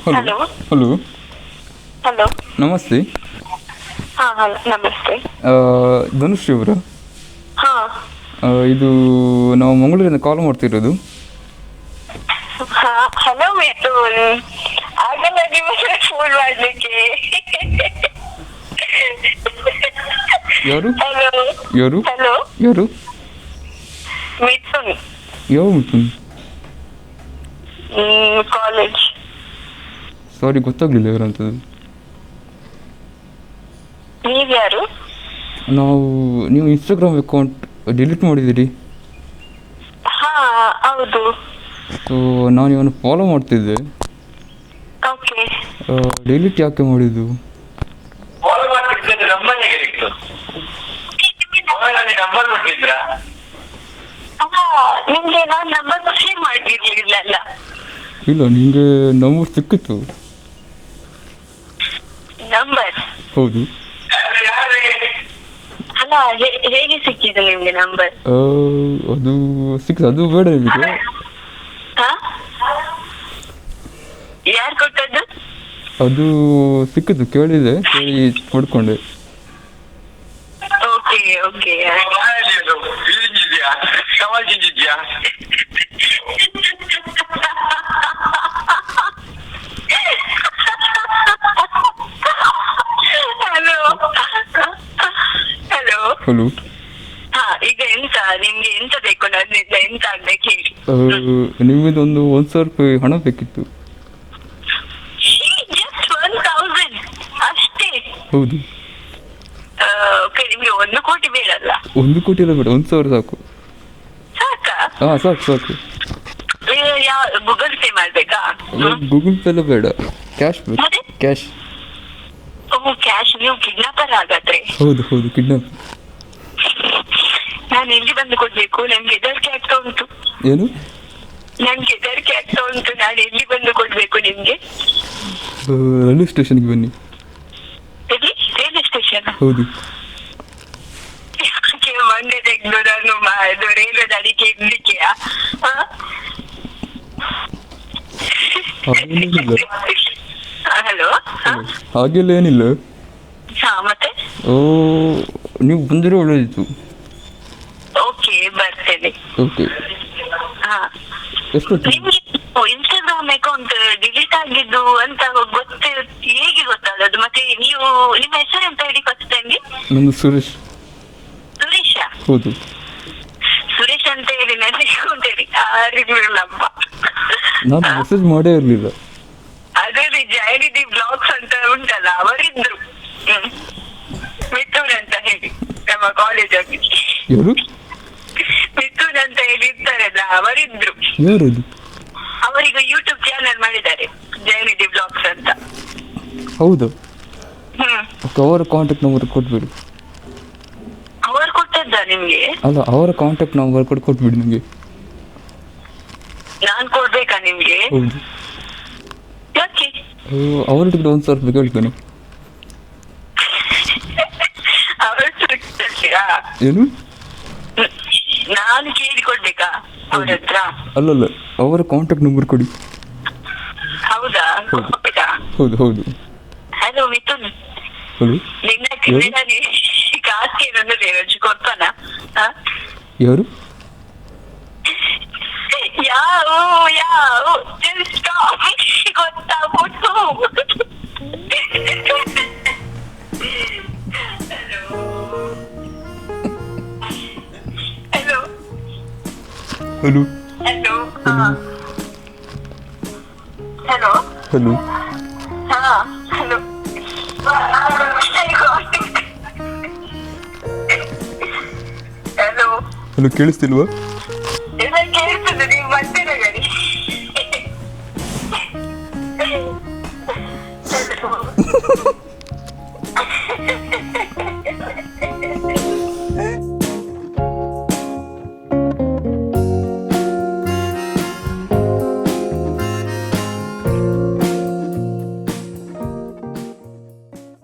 Hello hello hello ನಮಸ್ತೆ. ಹಾಂ hello ನಮಸ್ತೆ. ಧನುಶ್ರೀ ಅವರಾ? ಹಾಂ ಇದು ನಾವು ಮಂಗಳೂರಿಂದ ಕಾಲ್ ಮಾಡ್ತಿರೋದು. ಹಾಂ ಹಲೋ ಮಿಥುನ್, ಆಗಲ್ಲ ನಿಮಗೆ ಫೋನ್ ಮಾಡಲಿಕ್ಕೆ. ಯಾರು ಹಲೋ ಯಾರು ಹಲೋ ಯಾರು ಮಿಥುನ್, ಯಾವ ಮಿಥುನ್? ಕಾಲೇಜ್. ಸಾರಿ, ಗೊತ್ತಾಗಲಿಲ್ಲ ಯಾರಂಥದ್ದು. ನೀವ್ಯಾರು? ನೀವು ಇನ್ಸ್ಟಾಗ್ರಾಮ್ ಅಕೌಂಟ್ ಡಿಲೀಟ್ ಮಾಡಿದ್ದೀರಿ. ಹಾಂ ಹೌದು. ಸೊ ನಾನು ಇವನು ಫಾಲೋ ಮಾಡ್ತಿದ್ದೆ. ಓಕೆ. ಡಿಲೀಟ್ ಯಾಕೆ ಮಾಡಿದ್ದು? ನಿಮ್ಗೆ ನಾನು ನಂಬರ್ ಸೇವ್ ಮಾಡಿರ್ಲಿಲ್ಲ. ಇಲ್ಲ, ನಿಮಗೆ ನಂಬರ್ ಸಿಕ್ಕಿತ್ತು. ನಂಬರ್? ಹೌದು. ಅಲ್ಲ, ಹೇಗೆ ಸಿಕ್ಕಿದೆ ನಿಮ್ಗೆ ನಂಬರ್? ಅದು ಸಿಕ್ಕಿತು. ಅದು ಬೇಡ ನಿಮಗೆ. ಯಾರು ಕೊಟ್ಟದ್ದು? ಅದು ಸಿಕ್ಕಿತು, ಕೇಳಿದೆ, ಕೇಳಿ ಪಡ್ಕೊಂಡೆ. Okay okay. Hello hello hello. ಹಾ, ಈಗ ಎಂತ ನಿಮ್ಗೆ ಎಂತ ಬೇಕು? ನನ್ನಿಂದ ಎಂತ ಆಗ್ಬೇಕು ಹೇಳಿ. ನಿಮಗೆ ಒಂದು 1,000 ರೂಪಾಯಿ ಹಣ ಬೇಕಿತ್ತು. ಜಸ್ಟ್ 1,000 ಅಷ್ಟೇ? ಹೌದು. ಓಕೆ, ನಿಮ್ಗೆ 1 ಕೋಟಿ ಬೇಡಲ್ಲ? 1 ಕೋಟಿ ಎಲ್ಲ ಬೇಡ, 1,000 ಸಾಕು. ಸಾಕಾ? ಹಾಂ, ಸಾಕು ಸಾಕು. ಗೂಗಲ್ ಪೇ ಮಾಡ್ಬೇಕಾ? ಗೂಗಲ್ ಪೇ ಎಲ್ಲ ಬೇಡ, ಕ್ಯಾಶ್ ಬೇಕು. ಮತ್ತೆ? ಕ್ಯಾಶ್. ಓ, ಕ್ಯಾಶ್. ನೀವು ಕಿಡ್ನಾಪರ್ ಹಾಗಾದ್ರೆ? ಹೌದು ಹೌದು, ಕಿಡ್ನಾಪ್. ನಾನು ಎಲ್ಲಿ ಬಂದು ಕೊಡ್ಬೇಕು? ನನ್ಗೆ ಹೆದರಿಕೆ ಆಗ್ತಾ ಉಂಟು. ಏನು? ನನ್ಗೆ ಹೆದರಿಕೆ ಆಗ್ತಾ ಉಂಟು. ನಾನು ಎಲ್ಲಿ ಬಂದು ಕೊಡ್ಬೇಕು ನಿಮ್ಗೆ? ರೈಲ್ವೆ ಸ್ಟೇಷನ್ಗೆ ಬನ್ನಿ. ಎಲ್ಲಿ? Railway station? ಹೌದು. ಮೊನ್ನೆ ತೆಗ್ದು ನಾನು ಇದು ರೈಲ್ವೆ ಅಡಿಕೆ ಇಡ್ಲಿಕ್ಕೆಯಾ? ಹಾಗೇನಿಲ್ಲ. ಹಲೋ. ಹಾಗೆಲ್ಲ ಏನಿಲ್ಲ. ಹಾ, ಮತ್ತೆ? ನೀವು ಬಂದರೆ ಒಳ್ಳೆದಿತ್ತು. ಓಕೆ, ಬರ್ತೇನೆ. ಓಕೆ. ಹಾ, ಎಷ್ಟು? ನಿಮ್ಗೆ ಇನ್ಸ್ಟಾಗ್ರಾಮ್ ಅಕೌಂಟ್ ಡಿಲೀಟ್ ಆಗಿದ್ದು ಅಂತ ಹೇಗೆ ಗೊತ್ತಾದದ್ದು? ಮತ್ತೆ ನೀವು ನಿಮ್ಮ ಹೆಸರು ಎಂತ ಹೇಳಿ ಫಸ್ಟ್ ಟೈಮ್ಗೆ? ನಂದು ಸುರೇಶ್. ಸುರೇಶ? ಹೌದು. ಸುರೇಶ್ ಅಂತ ಹೇಳಿ ನನ್ನ ಅಕೌಂಟ್ ಹೇಳಿ ಯಾರಿರ್ಲಿಲ್ಲಪ್ಪ. ನಾನು ಮೆಸೇಜ್ ಮಾಡೇ ಇರಲಿಲ್ಲ. ಅದೇ ಜೈನಿದಿ ಬ್ಲಾಗ್ಸ್ ಅಂತ ಉಂಟಲ್ಲ, ಅವರಿದ್ರು. ಮಿಥುನ್ ಅಂತ ಹೇಳಿ ನಮ್ಮ ಕಾಲೇಜಲ್ಲಿ. ಯಾರು? ಮಿಥುನ್ ಅಂತ ಹೇಳಿ ಇರ್ತಾರಲ್ಲ, ಅವರಿದ್ರು. ಯಾರದು? ಅವರೀಗ ಯೂಟ್ಯೂಬ್ ಚಾನೆಲ್ ಮಾಡಿದ್ದಾರೆ, ಜೈನಿದಿ ಬ್ಲಾಗ್ಸ್ ಅಂತ. ಹೌದು. ಅವರ ಕಾಂಟ್ಯಾಕ್ಟ್ ನಂಬರ್ ಕೊಟ್ಬಿಡಿ. ಅವರು ಕೊಟ್ಟದ್ದ ನಿಮ್ಗೆ? ಅಲ್ಲ, ಅವರ ಕಾಂಟ್ಯಾಕ್ಟ್ ನಂಬರ್ ಕೊಟ್ಬಿಡಿ ನನಗೆ. ನಾನ್ ಕೊಡ್ಬೇಕಾ ನಿಮ್ಗೆ? ಹೌದು. ಯಾಕೆ? ಅವರೊಟ್ಟಿಗೆ 1,000 ರೂಪಾಯಿ ಕೇಳ್ತೇನೆ. ಅವರು ಏನು? ನಾನು ಕೇಳಿ ಕೊಡ್ಬೇಕಾ ಅವ್ರ ಹತ್ರ? ಅಲ್ಲಲ್ಲ, ಅವರ ಕಾಂಟ್ಯಾಕ್ಟ್ ನಂಬರ್ ಕೊಡಿ. ಹೌದಾ? ಕೊಡ್ಬೇಕಾ? ಹೌದು ಹೌದು. Hello Mithun, hello. ನಿನ್ನ ಕಾಸ್ಗೆ ಏನಂದ್ರೆ ರುಚಿ ಕೊಡ್ತಾನ? ಯಾರು? ಯಾವ ಗೊತ್ತಾಗ್ಬಿಟ್ಟು. Hello hello hello hello hello. ಹಾ ಹಲೋ. ಹಲೋ ಹಲೋ, ಕೇಳಿಸ್ತಿಲ್ವಾ? ಎಲ್ಲ ಕೇಳ್ತದೆ, ನೀವು ಮತ್ತೆ ನಗಡಿ.